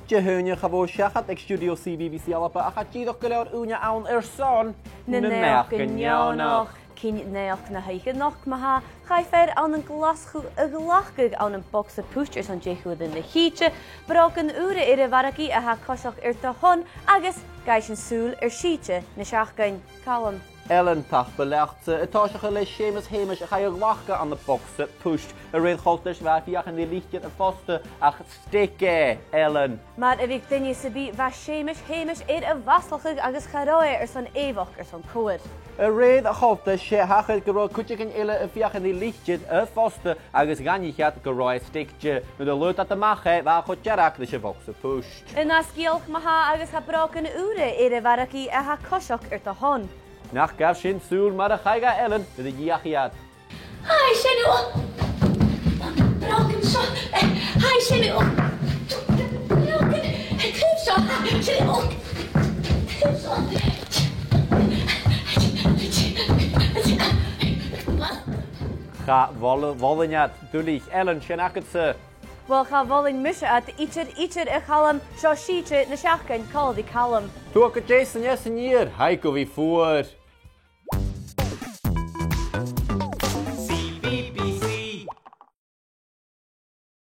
Je hwnna chafo siachat ag studio CBBC ALBA a chadídoch go leor úna awn son Naidheachdan Neònach. Cyn Naidheachdan Neònach chaifer an yn glaschw y glachgig an yn box y pwsters an jechwyd yn Naidheachdan, brogan ure i'r faragi a ha cosioch irta hon agus gais yn sŵl siete na siachgain Calum. Ellen tach belecht táiseach le Seumas Sheumais a chair ghlacha an na boxe pusht a réad choltas bheit fiach an Naidheachdan a fosta ach stice Ellen. Maar a bhíh duine sa bí bheit Seumas Sheumais a bhaslachig agus charáir son éhach son coir. A réad a choltas sé hachad go raibh cuiteach eile a fiach an Naidheachdan a fosta agus ganichead go raibh stice nó do lut at amachcha bheit chut dearach leis a boxe pusht. In asgiolch agus ha brogan ure i'r faragi a ha cosioch irta hon. Nach gaf sin súl mar a chaiga Ellen de díachiad. Hi, Shenú! Brogan seo! Hi, Shenú! Brogan! Cúb seo! Shenú! Cúb seo! Cha voliniad dúlích Ellen sin acad sa. Wel cha volin misha at ichir a Calum seo siete na siachgain called Calum. Tu a go Jason yes an year, hai go vi fuor.